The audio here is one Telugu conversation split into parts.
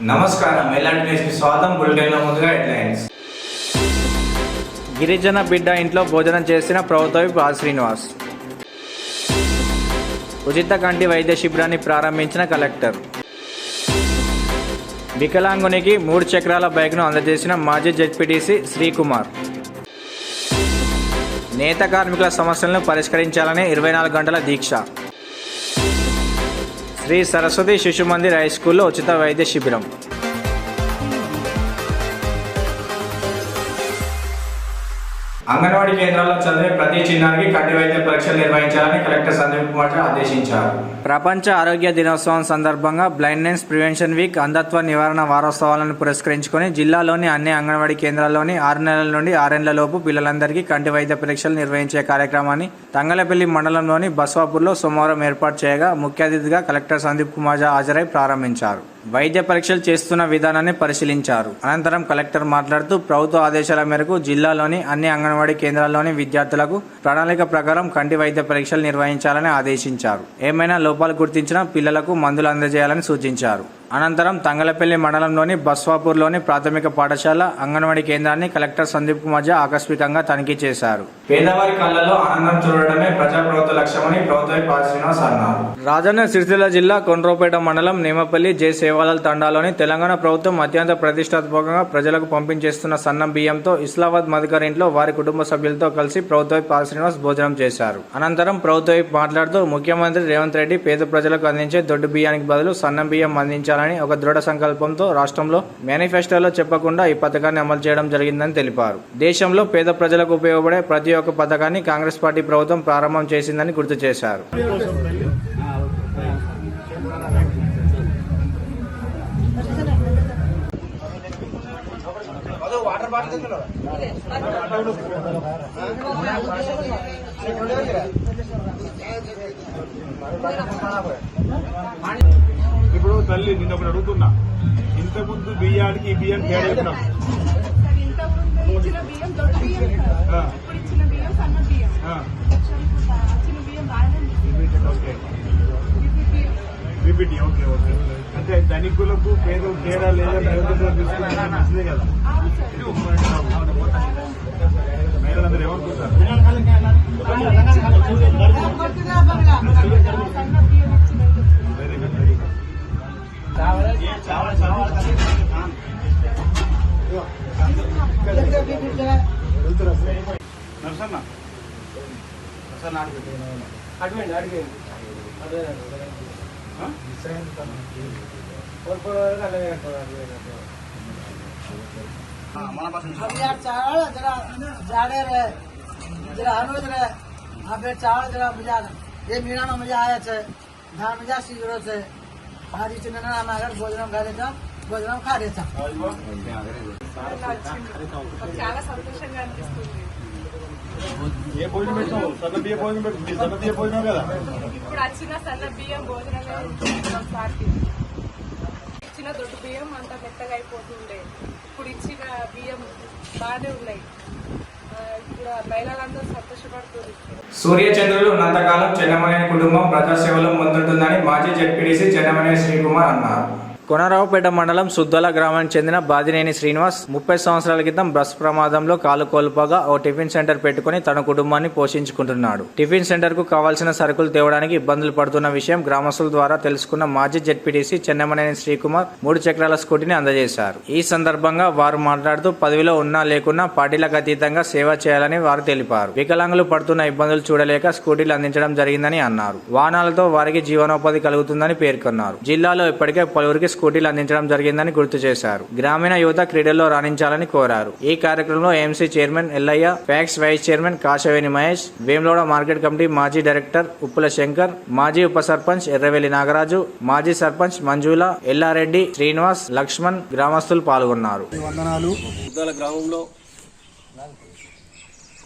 నమస్కారం, ఎలాంటి న్యూస్కి స్వాగతం. బులెటిన్లో ముందుగా హెడ్లైన్స్. గిరిజన బిడ్డ ఇంట్లో భోజనం చేసిన ప్రభుత్వ విప్ శ్రీనివాస్. ఉచిత కంటి వైద్య శిబిరాన్ని ప్రారంభించిన కలెక్టర్. వికలాంగునికి 3 చక్రాల బైక్ను అందజేసిన మాజీ జెడ్పీటీసీ శ్రీకుమార్. నేత కార్మికుల సమస్యలను పరిష్కరించాలని 24 గంటల దీక్ష. శ్రీ సరస్వతి శిశు మందిర్ హై స్కూల్లో ఉచిత వైద్య శిబిరం. అంగన్వాడీ కేంద్రాల్లో చదివే ప్రతి చిన్నారికి కంటి వైద్య పరీక్షలు నిర్వహించాలని కలెక్టర్ సందీప్ కుమార్ ఆదేశించారు. ప్రపంచ ఆరోగ్య దినోత్సవం సందర్భంగా బ్లైండ్నెస్ ప్రివెన్షన్ వీక్, అంధత్వ నివారణ వారోత్సవాలను పురస్కరించుకొని జిల్లాలోని అన్ని అంగన్వాడీ కేంద్రాల్లోని 6 నెలల నుండి 6 ఏళ్ల లోపు పిల్లలందరికీ కంటి వైద్య పరీక్షలు నిర్వహించే కార్యక్రమాన్ని తంగలపల్లి మండలంలోని బస్వాపూర్లో సోమవారం ఏర్పాటు చేయగా ముఖ్య అతిథిగా కలెక్టర్ సందీప్ కుమార్ హాజరై ప్రారంభించారు. వైద్య పరీక్షలు చేస్తున్న విధానాన్ని పరిశీలించారు. అనంతరం కలెక్టర్ మాట్లాడుతూ ప్రభుత్వ ఆదేశాల మేరకు జిల్లాలోని అన్ని అంగన్వాడీ కేంద్రాల్లోని విద్యార్థులకు ప్రణాళిక ప్రకారం కంటి వైద్య పరీక్షలు నిర్వహించాలని ఆదేశించారు. ఏమైనా లోపాలు గుర్తించినా పిల్లలకు మందులు అందజేయాలని సూచించారు. అనంతరం తంగలపల్లి మండలంలోని బస్వాపూర్లోని ప్రాథమిక పాఠశాల అంగన్వాడీ కేంద్రాన్ని కలెక్టర్ సందీప్ కుమార్ ఆకస్మికంగా తనిఖీ చేశారు. పేదవారి కళ్లలో ఆనందం చూడడమే ప్రజాప్రభుత్వ లక్ష్యమని ప్రభుత్వ శ్రీనివాస్ అన్నారు. రాజన్న సిరిసిల్ల జిల్లా కొండ్రోపేట మండలం నేమపల్లి జె సేవాలాల్ తండాలోని తెలంగాణ ప్రభుత్వం అత్యంత ప్రతిష్టాత్మకంగా ప్రజలకు పంపించేస్తున్న సన్నం బియ్యంతో ఇస్లామాబాద్ మధుకర్ ఇంట్లో వారి కుటుంబ సభ్యులతో కలిసి ప్రభుత్వ శ్రీనివాస్ భోజనం చేశారు. అనంతరం ప్రభుత్వ మాట్లాడుతూ ముఖ్యమంత్రి రేవంత్ రెడ్డి పేద ప్రజలకు అందించే దొడ్డు బియ్యానికి బదులు సన్నం బియ్యం అందించాలని ఒక దృఢ సంకల్పంతో రాష్ట్రంలో మేనిఫెస్టోలో చెప్పకుండా ఈ పథకాన్ని అమలు చేయడం జరిగిందని తెలిపారు. దేశంలో పేద ప్రజలకు ఉపయోగపడే ప్రతి ఒక్క పథకాన్ని కాంగ్రెస్ పార్టీ ప్రభుత్వం ప్రారంభం చేసిందని గుర్తు చేశారు. ఇప్పుడు తల్లి నిన్న ఒకటి అడుగుతున్నా, ఇంతకుముందు బియ్యానికి ఈ బియ్యం తేడా బీపీటీ. ఓకే ఓకే, అంటే ధనికులకు పేరు తేడా లేదని మంచిదే కదా. మహిళలందరూ ఏమనుకుంటారు? నర్సన్న चावल जरा जाड़े रहे, जरा अनुज रहे, फिर चावल जरा मजा ये मीना में मजा आया है, धान मजा सीजरो से भारी चिन्ह अगर भोजन खा देता భోజనం ఖాళీచా చాలా సంతోషంగా అనిపిస్తుంది. ఏ భోజనం పెట్టావు? సన్న బియ్యం భోజనం పెట్టి సన్న బియ్యం భోజనం కదా. ఇప్పుడు వచ్చిన సన్న బియ్యం భోజనమే ఇచ్చిన దొడ్డు బియ్యం అంతా మెత్తగా అయిపోతుండే. ఇప్పుడు ఇచ్చిన బియ్యం బాగానే ఉన్నాయి. ఇప్పుడు మహిళలందరూ సంతోషపడుతుంది. సూర్యచంద్రులు ఉన్నంతకాలం చెన్నమనేని కుటుంబం ప్రజాసేవలో ముందుంటుందని మాజీ జెడ్పీటీసీ చెన్నమనేని శ్రీకుమార్ అన్నారు. కొనరావుపేట మండలం సుద్దల గ్రామానికి చెందిన బాదినేని శ్రీనివాస్ 30 సంవత్సరాల క్రితం బస్ ప్రమాదంలో కాలు కోల్పోగా ఓ టిఫిన్ సెంటర్ పెట్టుకుని తన కుటుంబాన్ని పోషించుకుంటున్నాడు. టిఫిన్ సెంటర్ కు కావాల్సిన సరుకులు తేవడానికి ఇబ్బందులు పడుతున్న విషయం గ్రామస్తుల ద్వారా తెలుసుకున్న మాజీ జెడ్పీటీసీ చెన్నమనేని శ్రీకుమార్ 3 చక్రాల స్కూటీని అందజేశారు. ఈ సందర్భంగా వారు మాట్లాడుతూ పదవిలో ఉన్నా లేకున్నా పార్టీలకు అతీతంగా సేవ చేయాలని వారు తెలిపారు. వికలాంగులు పడుతున్న ఇబ్బందులు చూడలేక స్కూటీలు అందించడం జరిగిందని అన్నారు. వాహనాలతో వారికి జీవనోపాధి కలుగుతుందని పేర్కొన్నారు. జిల్లాలో ఇప్పటికే పలువురికి స్కూటీలు అందించడం జరిగిందని గుర్తు చేశారు. గ్రామీణ యువత క్రీడల్లో రాణించాలని కోరారు. ఈ కార్యక్రమంలో ఏఎంసీ చైర్మన్ ఎల్లయ్య, ఫ్యాక్స్ vice chairman Kashaveni Mahesh, Vemulawada market committee మాజీ డైరెక్టర్ ఉప్పుల శంకర్, మాజీ ఉప సర్పంచ్ ఎర్రవెల్లి నాగరాజు, మాజీ సర్పంచ్ మంజుల, ఎల్లారెడ్డి, శ్రీనివాస్, లక్ష్మణ్ గ్రామస్తులు పాల్గొన్నారు. గ్రామంలో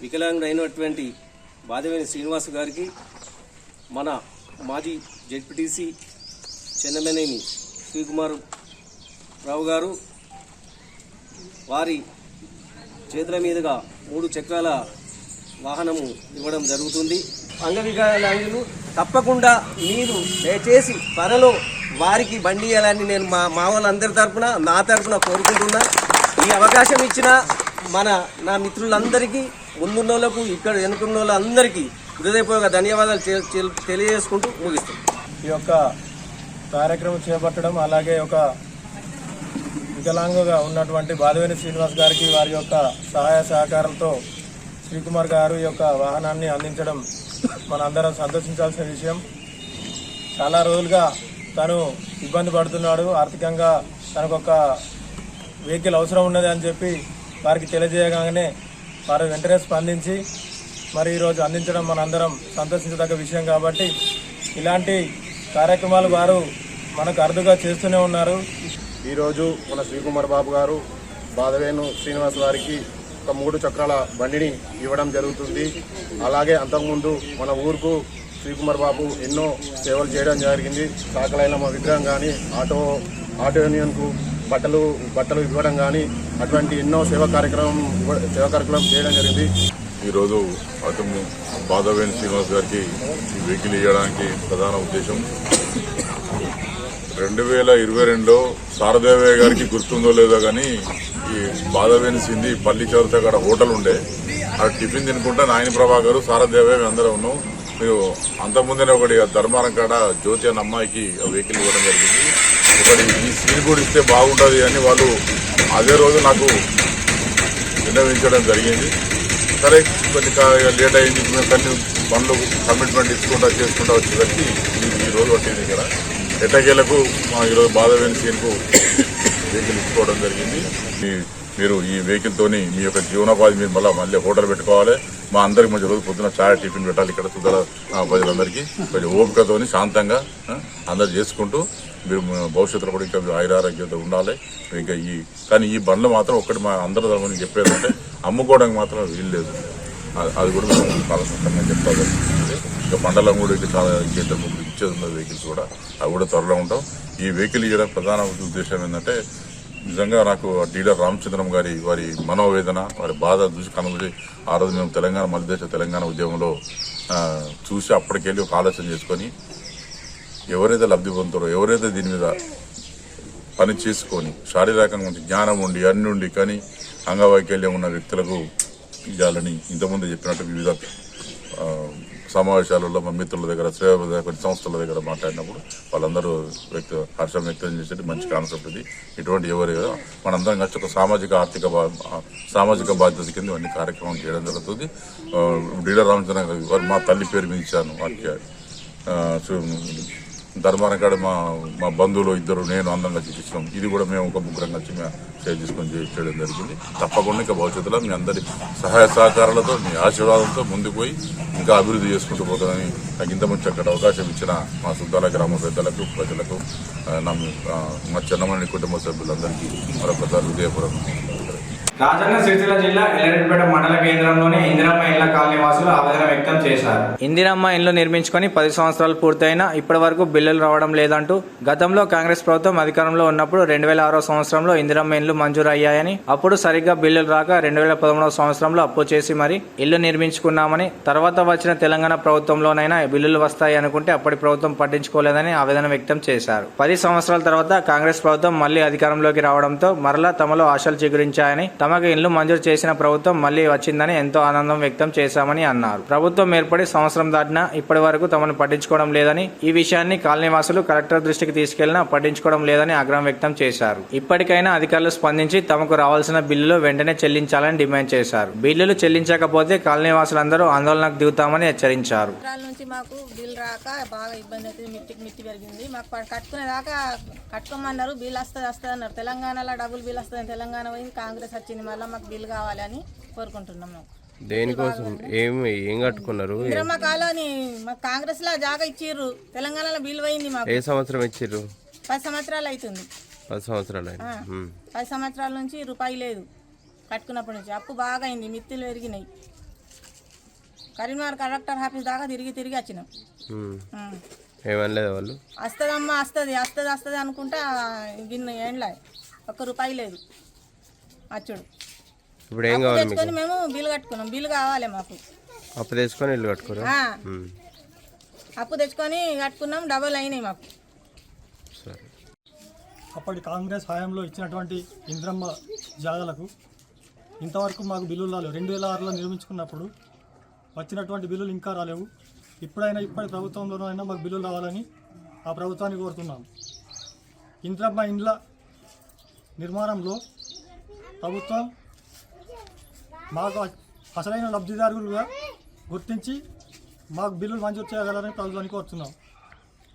వికలాంగుడైనటువంటి బాదినేని శ్రీనివాస్ గారికి మన మాజీ జెడ్పీటీసీ చెన్నమనేని శ్రీకుమార్ రావు గారు వారి చేతుల మీదుగా 3 చక్రాల వాహనము ఇవ్వడం జరుగుతుంది. అంగవికలాంగులు తప్పకుండా మీరు దయచేసి త్వరలో వారికి బండి ఇవ్వాలని నేను మా వాళ్ళందరి తరఫున నా తరఫున కోరుకుంటున్నా. ఈ అవకాశం ఇచ్చిన నా మిత్రులందరికీ, ముందున్న వాళ్ళకు, ఇక్కడ వెనుకున్న వాళ్ళందరికీ హృదయపూర్వక ధన్యవాదాలు తెలియజేసుకుంటూ ముగిస్తాం. ఈ యొక్క కార్యక్రమం చేపట్టడం, అలాగే ఒక వికలాంగుగా ఉన్నటువంటి బాధవేని శ్రీనివాస్ గారికి వారి యొక్క సహాయ సహకారంతో శ్రీకుమార్ గారు ఈ యొక్క వాహనాన్ని అందించడం మనందరం సంతోషించాల్సిన విషయం. చాలా రోజులుగా తను ఇబ్బంది పడుతున్నాడు, ఆర్థికంగా తనకు ఒక వెహికల్ అవసరం ఉన్నది అని చెప్పి వారికి తెలియజేయగానే వారు వెంటనే స్పందించి మరి ఈరోజు అందించడం మనందరం సంతోషించదగ్గ విషయం. కాబట్టి ఇలాంటి కార్యక్రమాలు వారు మనకు అరుదుగా చేస్తూనే ఉన్నారు. ఈరోజు మన శ్రీకుమార్ బాబు గారు బాధవేను శ్రీనివాస్ గారికి ఒక 3 చక్రాల బండిని ఇవ్వడం జరుగుతుంది. అలాగే అంతకుముందు మన ఊరుకు శ్రీకుమార్ బాబు ఎన్నో సేవలు చేయడం జరిగింది. సాకలైన విగ్రహం కానీ, ఆటో యూనియన్కు బట్టలు ఇవ్వడం కానీ, అటువంటి ఎన్నో సేవా కార్యక్రమం చేయడం జరిగింది. ఈరోజు అటు బాధవేని శ్రీనివాస్ గారికి ఈ వెహికల్ ఇవ్వడానికి ప్రధాన ఉద్దేశం 2022లో శారదేవయ్య గారికి గుర్తుందో లేదో కానీ ఈ బాధవేని సింది పల్లి చౌరత కాడ హోటల్ ఉండే, ఆ టిఫిన్ తినుకుంటా నాయన ప్రభాకర్ శారదేవయ్య అందరూ ఉన్నాం. మీరు అంతకుముందే ఒకటి ధర్మారం కాడ జ్యోతి అన్న అమ్మాయికి వెహికల్ ఇవ్వడం జరిగింది. ఒకటి ఈ సీన్ కూడా ఇస్తే బాగుంటుంది అని వాళ్ళు అదే రోజు నాకు విన్నవించడం జరిగింది. సరే కొద్దిగా లేట్ అయింది, మేము కొన్ని పనులు కమిట్మెంట్ ఇచ్చుకుంటా చేసుకుంటా వచ్చేసరికి ఈ రోజు పట్టింది. ఇక్కడ ఎట్టకేలకు ఈరోజు బాధవేని సీన్కు వెహికల్ ఇచ్చుకోవడం జరిగింది. మీరు ఈ వెహికల్తోని మీ యొక్క జీవనోపాధి మీరు మళ్ళీ హోటల్ పెట్టుకోవాలి. మా అందరికి మంచి రోజు పొద్దున ఛాయ్ టిఫిన్ పెట్టాలి. ఇక్కడ సుధర ప్రజలందరికీ కొంచెం ఓపికతోని శాంతంగా అందరు చేసుకుంటూ మీరు భవిష్యత్తులో కూడా ఇంకా ఆయురారోగ్యంతో ఉండాలి. ఇంకా కానీ ఈ బండ్లు మాత్రం ఒక్కటి మా అందరి తరఫున చెప్పేదంటే అమ్ముకోవడానికి మాత్రం వీలు లేదు. అది కూడా మేము చాలా స్పష్టంగా చెప్తాను. ఇంకా మండలం కూడా ఇంకా చాలా ఇచ్చేది ఉన్న వెహికల్స్ కూడా అవి కూడా త్వరలో ఉంటాం. ఈ వెహికల్ ఇవ్వడం ప్రధాన ఉద్దేశం ఏంటంటే నిజంగా నాకు డీలర్ రామచంద్రం గారి వారి మనోవేదన, వారి బాధ చూసి కనుగొని ఆ రోజు మేము తెలంగాణ ఉద్యమంలో చూసి అప్పటికెళ్ళి ఒక ఆలోచన చేసుకొని ఎవరైతే లబ్ధి పొందుతారో, ఎవరైతే దీని మీద పని చేసుకొని శారీరకంగా జ్ఞానం ఉండి అన్ని ఉండి కానీ అంగవైకల్యం ఉన్న వ్యక్తులకు ఇవ్వాలని ఇంతకుముందు చెప్పినట్టు వివిధ సమావేశాలలో మా మిత్రుల దగ్గర, కొన్ని సంస్థల దగ్గర మాట్లాడినప్పుడు వాళ్ళందరూ హర్షం వ్యక్తం చేసేది మంచి కాన్సెప్ట్ ఇది. ఇటువంటి ఎవరు మనందరం కలిసి ఒక సామాజిక బాధ్యత కింద ఇవన్నీ కార్యక్రమం చేయడం జరుగుతుంది. డీలర్ రామచంద్ర గారు మా తల్లి పేరు మీద ఇచ్చాను. వాక్య ధర్మాన కాడ మా బంధువులు ఇద్దరు నేను అందంగా చూపించినాం. ఇది కూడా మేము ఒక ముగ్గురం కలిసి మేము షేర్ చేసుకొని చేయడం జరిగింది. తప్పకుండా ఇంకా భవిష్యత్తులో మీ అందరి సహాయ సహకారాలతో, మీ ఆశీర్వాదంతో ముందుకు పోయి ఇంకా అభివృద్ధి చేసుకుంటూ పోతానని నాకు ఇంత మంచి అక్కడ అవకాశం ఇచ్చిన మా సుద్దాల గ్రామ పెద్దలకు, ప్రజలకు, మా చిన్నమణి కుటుంబ సభ్యులందరికీ మరొకసారి హృదయపూర్వక. రాజన్న సిరిసిల్ల జిల్లా ఎల్లరెడ్డిపేట మండల కేంద్రంలోని ఇందిరమ్మ ఇళ్ల కాలనీ వాసులు ఆవేదన వ్యక్తం చేశారు. ఇందిరమ్మ ఇళ్లు నిర్మించుకొని 10 సంవత్సరాలు పూర్తయినా ఇప్పటి వరకు బిల్లులు రావడం లేదంటూ గతంలో కాంగ్రెస్ ప్రభుత్వం అధికారంలో ఉన్నప్పుడు 2006 సంవత్సరంలో ఇందిరమ్మ ఇళ్లు మంజూరు అయ్యాయని, అప్పుడు సరిగ్గా బిల్లులు రాక 2013 సంవత్సరంలో అప్పు చేసి మరి ఇల్లు నిర్మించుకున్నామని, తర్వాత వచ్చిన తెలంగాణ ప్రభుత్వంలోనైనా బిల్లులు వస్తాయి అనుకుంటే అప్పటి ప్రభుత్వం పట్టించుకోలేదని ఆవేదన వ్యక్తం చేశారు. 10 సంవత్సరాల తర్వాత కాంగ్రెస్ ప్రభుత్వం మళ్లీ అధికారంలోకి రావడంతో మరలా తమలో ఆశలు చిగురించాయని, తమకు ఇల్లు మంజూరు చేసిన ప్రభుత్వం మళ్లీ వచ్చిందని ఎంతో ఆనందం వ్యక్తం చేశామని అన్నారు. ప్రభుత్వం ఏర్పడి సంవత్సరం దాటినా ఇప్పటి వరకు తమను పట్టించుకోవడం లేదని, ఈ విషయాన్ని కాలనీవాసులు కలెక్టర్ దృష్టికి తీసుకెళ్లినా పట్టించుకోవడం లేదని ఆగ్రహం వ్యక్తం చేశారు. ఇప్పటికైనా అధికారులు స్పందించి తమకు రావాల్సిన బిల్లులు వెంటనే చెల్లించాలని డిమాండ్ చేశారు. బిల్లులు చెల్లించకపోతే కాలనీవాసులందరూ ఆందోళనకు దిగుతామని హెచ్చరించారు. నుంచి మాకు బిల్ రాక బాగా ఇబ్బంది అవుతుంది, మిట్టి పెరిగింది. మాకు కట్టుకునేదాకా కట్టుకోమన్నారు, బిల్ వస్తుంది అన్నారు. తెలంగాణలో డబుల్ బిల్ వస్తుంది, తెలంగాణ పోయింది, కాంగ్రెస్ వచ్చింది, మళ్ళీ మాకు బిల్ కావాలని కోరుకుంటున్నాం. మేము దేనికోసం ఏం కట్టుకున్నారు? ఇందిరమ్మ కాలనీ మాకు కాంగ్రెస్ లో జాగా ఇచ్చిర్రు, తెలంగాణలో బిల్ పోయింది. మాకు ఏ సంవత్సరం ఇచ్చిర్రు? 10 సంవత్సరాలు అవుతుంది. 10 సంవత్సరాలు 10 సంవత్సరాల నుంచి రూపాయి లేదు కట్టుకున్నప్పటి నుంచి. అప్పు బాగా అయింది, మిత్తులు పెరిగినాయి. కరీంనగర్ కలెక్టర్ ఆఫీస్ దాకా తిరిగి వచ్చినాం. ఏమనలేదు వాళ్ళు? వస్తుందమ్మా వస్తుంది అనుకుంటా గిన్నె ఏండ్లా ₹1 లేదు అచ్చుడు. ఇప్పుడు ఏం కావాలి? మేము బిల్ కట్టుకున్నాం, బిల్ కావాలి మాకు. అప్పు తెచ్చుకొని ఇల్లు కట్టుకోరా? అప్పు తెచ్చుకొని కట్టుకున్నాం, డబల్ అయినాయి మాకు. సరే. అప్పటి కాంగ్రెస్ హయాంలో ఇచ్చినటువంటి ఇంద్రమ్మ జాగాలకు ఇంతవరకు మాకు బిల్లులు రాలేవు. 2006లో నిర్మించుకున్నప్పుడు వచ్చినటువంటి బిల్లులు ఇంకా రాలేవు. ఇప్పటి ప్రభుత్వంలోనైనా మాకు బిల్లులు రావాలని ఆ ప్రభుత్వాన్ని కోరుతున్నాం. ఇంద్రమ్మ ఇండ్ల నిర్మాణంలో ప్రభుత్వం మాకు అసలైన లబ్ధిదారులుగా గుర్తించి మాకు బిల్లులు మంజూరు చేయగలరని ప్రభుత్వానికి కోరుతున్నాం.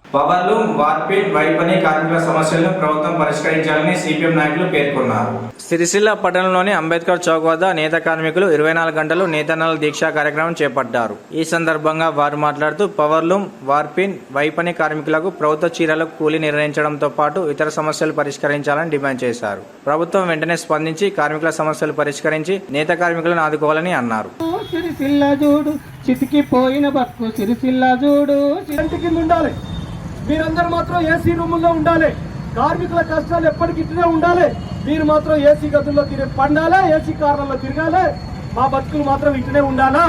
పవర్లు, వార్పిడ్, వైపని కార్మికుల సమస్యలను ప్రభుత్వం పరిష్కరించాలని సిపిఎం నాయకులు పేర్కొన్నారు. సిరిసిల్ల పట్టణంలోని అంబేద్కర్ చౌక్ వద్ద నేత కార్మికులు 24 గంటలు నేతన్నల దీక్షా కార్యక్రమం చేపట్టారు. ఈ సందర్భంగా వారు మాట్లాడుతూ పవర్లూమ్, వార్పిన్, వైపని కార్మికులకు ప్రభుత్వ చీరలకు కూలీ నిర్ణయించడంతో పాటు ఇతర సమస్యలు పరిష్కరించాలని డిమాండ్ చేశారు. ప్రభుత్వం వెంటనే స్పందించి కార్మికుల సమస్యలు పరిష్కరించి నేత కార్మికులను ఆదుకోవాలని అన్నారు. సిరిసిల్ల చూడు చితికిపోయిన బతుకు సిరిసిల్ల చూడు కింద ఉండాలి. మీరందరూ మాత్రం ఏసీ రూముల్లో ఉండాలి. కార్మికుల కష్టాలు ఎప్పటికి ఇట్లనే ఉండాలి. మీరు మాత్రం ఏసీ గదుల్లో పండాలి, ఏసీ కార్లలో తిరగాలి. మా బతుకులు మాత్రం ఇట్లనే ఉండాలా?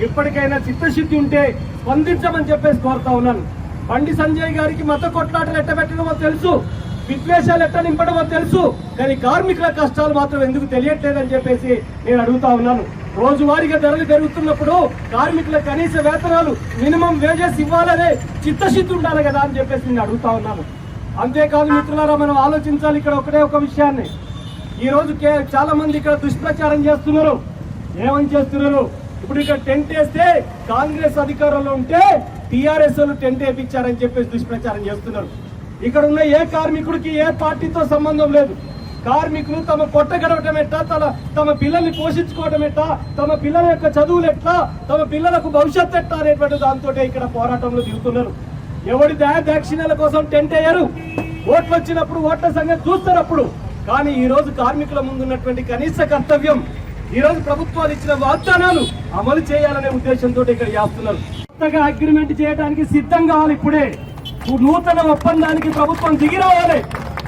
ఎప్పటికైనా చిత్తశుద్ధి ఉంటే స్పందించమని చెప్పేసి కోరుతా ఉన్నాను. బండి సంజయ్ గారికి మత కొట్లాటలు ఎట్టబెట్టడమో తెలుసు, విద్వేషాలు ఎట్ట నింపడమో తెలుసు, కానీ కార్మికుల కష్టాలు మాత్రం ఎందుకు తెలియట్లేదని చెప్పేసి నేను అడుగుతా ఉన్నాను. రోజువారీగా ధరలు పెరుగుతున్నప్పుడు కార్మికుల కనీస వేతనాలు, మినిమం వేజెస్ ఇవ్వాలనే చిత్తశుద్ధి ఉండాలి కదా అని చెప్పేసి నేను అడుగుతా ఉన్నాను. అంతేకాదు మిత్రులారా, మనం ఆలోచించాలి ఇక్కడ ఒకటే ఒక విషయాన్ని. ఈ రోజు చాలా మంది ఇక్కడ దుష్ప్రచారం చేస్తున్నారు. ఏమని చేస్తున్నారు? ఇప్పుడు ఇక్కడ టెంట్ వేస్తే కాంగ్రెస్ అధికారంలో ఉంటే టీఆర్ఎస్ వాళ్ళు టెంట్ వేయించారని చెప్పేసి దుష్ప్రచారం చేస్తున్నారు. ఇక్కడ ఉన్న ఏ కార్మికుడికి ఏ పార్టీతో సంబంధం లేదు. కార్మికులు తమ పొట్ట గడవటం ఎట్లా, తమ పిల్లల్ని పోషించుకోవటం ఎట్లా, తమ పిల్లల యొక్క చదువులు ఎట్లా, తమ పిల్లలకు భవిష్యత్తు ఎట్లా అనేటువంటి దాంతో ఇక్కడ పోరాటంలో దిగుతున్నారు. ఎవడి దాక్షిణ్యాల కోసం టెంట్ అయ్యారు. ఓట్లు వచ్చినప్పుడు ఓట్ల సంగతి చూస్తున్నప్పుడు. కానీ ఈ రోజు కార్మికుల ముందున్నటువంటి కనీస కర్తవ్యం, ఈ రోజు ప్రభుత్వాలు ఇచ్చిన వాగ్దానాలు అమలు చేయాలనే ఉద్దేశంతో ఇక్కడ చేస్తున్నారు. కొత్తగా అగ్రిమెంట్ చేయడానికి సిద్ధం కావాలి. ఇప్పుడే నూతన ఒప్పందానికి ప్రభుత్వం దిగి రావాలి,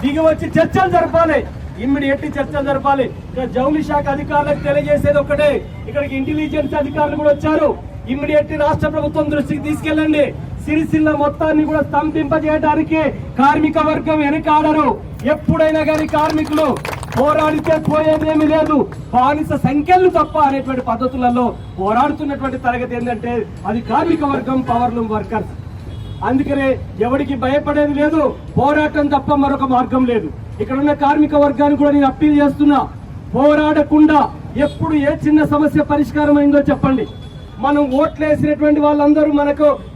దిగి వచ్చి చర్చలు జరపాలి, ఇమ్మీడియట్ చర్చలు జరపాలి. ఇక్కడ జౌళి శాఖ అధికారులకు తెలియజేసేది ఒకటే, ఇక్కడికి ఇంటెలిజెన్స్ అధికారులు కూడా వచ్చారు. ఇమ్మీడియట్ రాష్ట్ర ప్రభుత్వం దృష్టికి తీసుకెళ్ళండి. సిరిసిల్ల మొత్తాన్ని కూడా స్తంభింపజేయడానికి కార్మిక వర్గం వెనకాడరు. ఎప్పుడైనా కానీ కార్మికులు పోరాడితే పోయేదేమీ లేదు, బానిస సంఖ్యలు తప్ప అనేటువంటి పద్ధతులలో పోరాడుతున్నటువంటి తరగతి ఏంటంటే అది కార్మిక వర్గం, పవర్లూమ్ వర్కర్స్. అందుకనే ఎవరికి భయపడేది లేదు, పోరాటం తప్ప మరొక మార్గం లేదు. ఇక్కడ ఉన్న కార్మిక వర్గాన్ని కూడా నేను అప్పీల్ చేస్తున్నా, పోరాడకుండా ఎప్పుడు ఏ చిన్న సమస్య పరిష్కారం అయిందో చెప్పండి. మనం ఓట్లేసినటువంటి వాళ్ళందరూ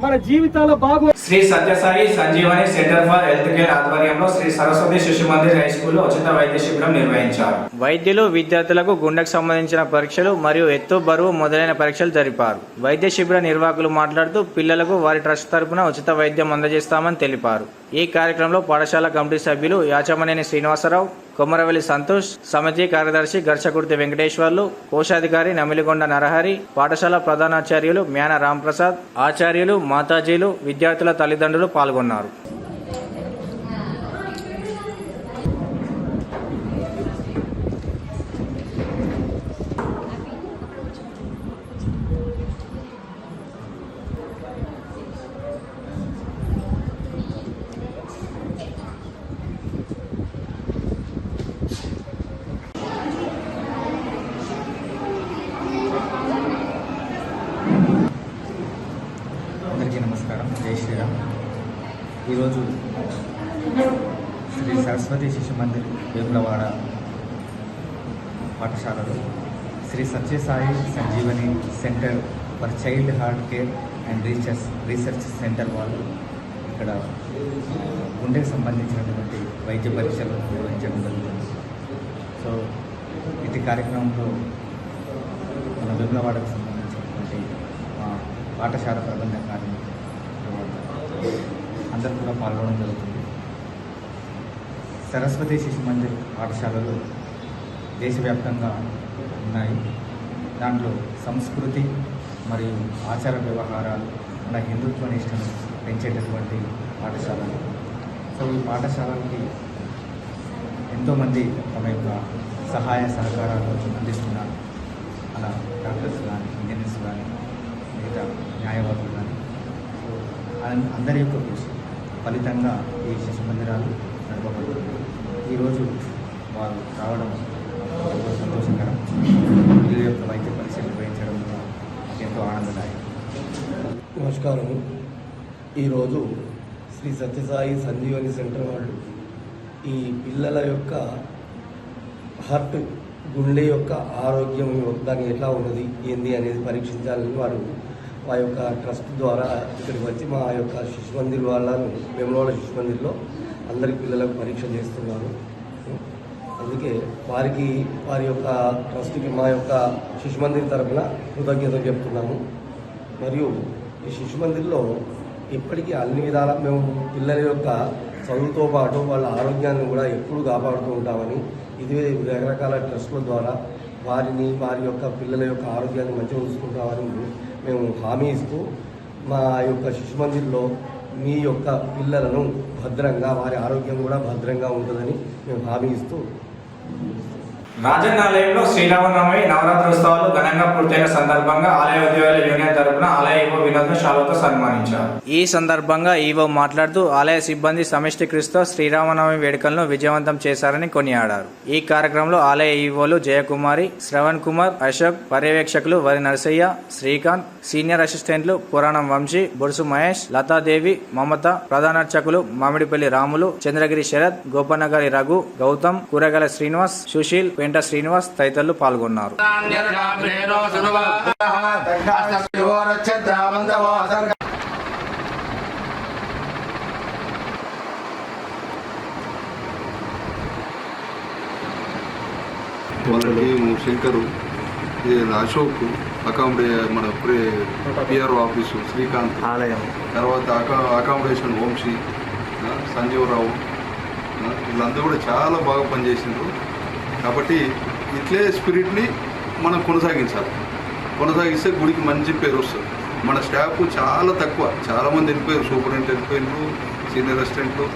మన జీవితాల బాగు. Shri Sathya Sai Sanjeevani centre for health care ఆధ్వర్యంలో శ్రీ సరస్వతి శిశు మందిర్ హై స్కూల్లో ఉచిత వైద్య శిబిరం నిర్వహించారు. వైద్యులు విద్యార్థులకు గుండెకు సంబంధించిన పరీక్షలు మరియు ఎత్తు, బరువు మొదలైన పరీక్షలు జరిపారు. వైద్య శిబిర నిర్వాహకులు మాట్లాడుతూ పిల్లలకు వారి ట్రస్ట్ తరపున ఉచిత వైద్యం అందజేస్తామని తెలిపారు. ఈ కార్యక్రమంలో పాఠశాల కమిటీ సభ్యులు యాచమనేని శ్రీనివాసరావు, కొమరవెల్లి సంతోష్, సమితి కార్యదర్శి గర్చకుర్తి వెంకటేశ్వర్లు, కోశాధికారి నమిలిగొండ నరహరి, పాఠశాల ప్రధానాచార్యులు మ్యాన రాంప్రసాద్, ఆచార్యులు, మాతాజీలు, విద్యార్థుల తల్లిదండ్రులు పాల్గొన్నారు. అందరికీ నమస్కారం, జై శ్రీరామ్. ఈరోజు శ్రీ సరస్వతి శిశు మందిర్ వేములవాడ పాఠశాలలో Shri Sathya Sai Sanjeevani centre for child heart care and research centre వాళ్ళు ఇక్కడ గుండెకు సంబంధించినటువంటి వైద్య పరీక్షలు నిర్వహించడం జరుగుతుంది. సో ఇటు కార్యక్రమంలో మన వేములవాడకు సంబంధించినటువంటి పాఠశాల ప్రబంధ కార్మికులు అందరూ కూడా పాల్గొనడం జరుగుతుంది. సరస్వతి శిశు మందిర్ పాఠశాలలు దేశవ్యాప్తంగా ఉన్నాయి. దాంట్లో సంస్కృతి మరియు ఆచార వ్యవహారాలు, మన హిందుత్వ నిష్టను పెంచేటటువంటి పాఠశాలలు. సో ఈ పాఠశాలకి ఎంతోమంది తమ యొక్క సహాయ సహకారాలు అందిస్తున్నారు. అలా డాక్టర్స్ కానీ, ఇంజనీర్స్ కానీ, మిగతా న్యాయవాదులు కానీ సో అందరి యొక్క కృషి ఫలితంగా ఈ శిశు మందిరాలు నడపబడుతుంది. ఈరోజు వారు రావడం ఎంతో సంతోషకరం. పిల్లల యొక్క వైద్య పరీక్షలు నిర్వహించడం ఎంతో ఆనందదాయకం. నమస్కారము. ఈరోజు శ్రీ సత్యసాయి సంజీవని సెంటర్ వాళ్ళు ఈ పిల్లల యొక్క హార్ట్ గుండె యొక్క ఆరోగ్యం దానికి ఎట్లా ఉన్నది ఏంది అనేది పరీక్షించాలని వారు మా యొక్క ట్రస్ట్ ద్వారా ఇక్కడికి వచ్చి మా యొక్క శిశు మందిర్ వాళ్ళను వేములవాడ శిశు మందిర్లో అందరి పిల్లలకు పరీక్ష చేస్తున్నారు. అందుకే వారి యొక్క ట్రస్ట్కి మా యొక్క శిశు మందిర్ తరఫున కృతజ్ఞతలు చెప్తున్నాము. మరియు ఈ శిశు మందిర్లో ఇప్పటికీ అన్ని విధాల మేము పిల్లల యొక్క చదువుతో పాటు వాళ్ళ ఆరోగ్యాన్ని కూడా ఎప్పుడూ కాపాడుతూ ఉంటామని ఇది రకరకాల ట్రస్టుల ద్వారా వారి యొక్క పిల్లల యొక్క ఆరోగ్యాన్ని మంచిగా చూసుకుంటామని మేము హామీ ఇస్తూ మా యొక్క శిశు మందిర్లో మీ యొక్క పిల్లలను భద్రంగా వారి ఆరోగ్యం కూడా భద్రంగా ఉంటుందని మేము హామీ ఇస్తూ రాజన్న ఆలయంలో శ్రీరామనవమి నవరాత్రి ఉత్సవాలు ఘనంగా పూర్తయిన సందర్భంగా ఆలయ ఉద్యోగుల యూనియన్ తరపున ఆలయ ఈవో వినోద్ను శాలువాతో సన్మానించారు. ఈ సందర్భంగా ఈవో మాట్లాడుతూ ఆలయ సిబ్బంది సమిష్టి కృషితో శ్రీరామనవమి వేడుకలను విజయవంతం చేశారని కొనియాడారు. ఈ కార్యక్రమంలో ఆలయ ఈవోలు జయకుమారి, శ్రవణ్ కుమార్, అశోక్, పర్యవేక్షకులు వరి నరసయ్య, శ్రీకాంత్, సీనియర్ అసిస్టెంట్లు పురాణం వంశీ, బొడుసు మహేష్, లతాదేవి, మమత, ప్రధానార్చకులు మామిడిపల్లి రాములు, చంద్రగిరి శరత్, గోపనగరి రఘు, గౌతమ్, కూరగాయల శ్రీనివాస్, సుశీల్, పెంట శ్రీనివాస్ తదితరులు పాల్గొన్నారు. వాళ్ళకి శంకరు, అశోక్, మన పిఆర్ఓ ఆఫీసు శ్రీకాంత్, తర్వాత అకామిడేషన్ వంశీ, సంజీవరావు, వీళ్ళందరూ కూడా చాలా బాగా పనిచేసిండ్రు. కాబట్టి ఇట్లే స్పిరిట్ని మనం కొనసాగిస్తే గుడికి మంచి పేరు వస్తుంది. మన స్టాఫ్ చాలా తక్కువ, చాలామంది వెళ్ళిపోయారు. సూపరింటెండెంట్ వెళ్ళిపోయినారు, సీనియర్ అసిస్టెంట్లు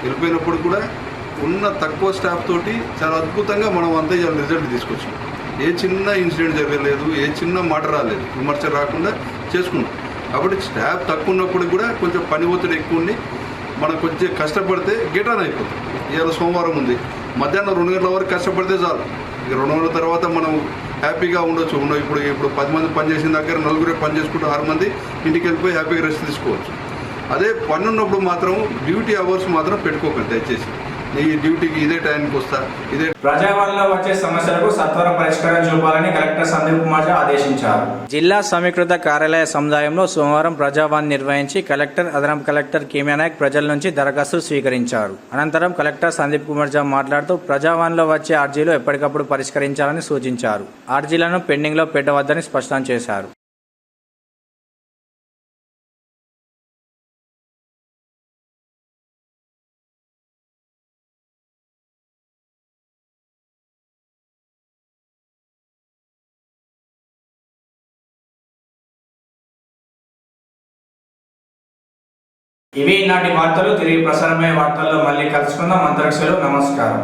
వెళ్ళిపోయినప్పుడు కూడా ఉన్న తక్కువ స్టాఫ్ తోటి చాలా అద్భుతంగా మనం అంతా రిజల్ట్ తీసుకొచ్చాం. ఏ చిన్న ఇన్సిడెంట్ జరగలేదు, ఏ చిన్న మాట రాలేదు, విమర్శ రాకుండా చేసుకున్నాం. కాబట్టి స్టాఫ్ తక్కువ ఉన్నప్పుడు కూడా కొంచెం పని ఒత్తిడి ఎక్కువ ఉండి మనం కొంచెం కష్టపడితే గెటాన్ అయిపోతుంది. ఇవాళ సోమవారం ఉంది, మధ్యాహ్నం 2 గంటల వరకు కష్టపడితే చాలు. ఇక 2 గంటల తర్వాత మనం హ్యాపీగా ఉండొచ్చు. ఇప్పుడు 10 మంది పని చేసిన దగ్గర 4 పని చేసుకుంటూ 6 మంది ఇంటికి వెళ్ళిపోయి హ్యాపీగా రెస్ట్ తీసుకోవచ్చు. అదే పని ఉన్నప్పుడు మాత్రం డ్యూటీ అవర్స్ మాత్రం పెట్టుకోకండి దయచేసి. ఈ డ్యూటీకి ఇదే టైంకి వస్తా, ఇదే ప్రజావాణిలో వచ్చే సమస్యలకు సత్వర పరిష్కారం చూపాలని కలెక్టర్ సందీప్ కుమార్ ఆదేశించారు. జిల్లా సమీకృత కార్యాలయ సముదాయంలో సోమవారం ప్రజావాణి నిర్వహించి కలెక్టర్, అదనపు కలెక్టర్ కీమియా నాయక్ ప్రజల నుంచి దరఖాస్తులు స్వీకరించారు. అనంతరం కలెక్టర్ సందీప్ కుమార్ మాట్లాడుతూ ప్రజావాణిలో వచ్చే అర్జీలు ఎప్పటికప్పుడు పరిష్కరించాలని సూచించారు. అర్జీలను పెండింగ్ లో పెట్టవద్దని స్పష్టం చేశారు. ఇవి నాటి వార్తలు. తిరిగి ప్రసారమయ్యే వార్తల్లో మళ్ళీ కలుసుకుందాం. అంతరిక్షలు నమస్కారం.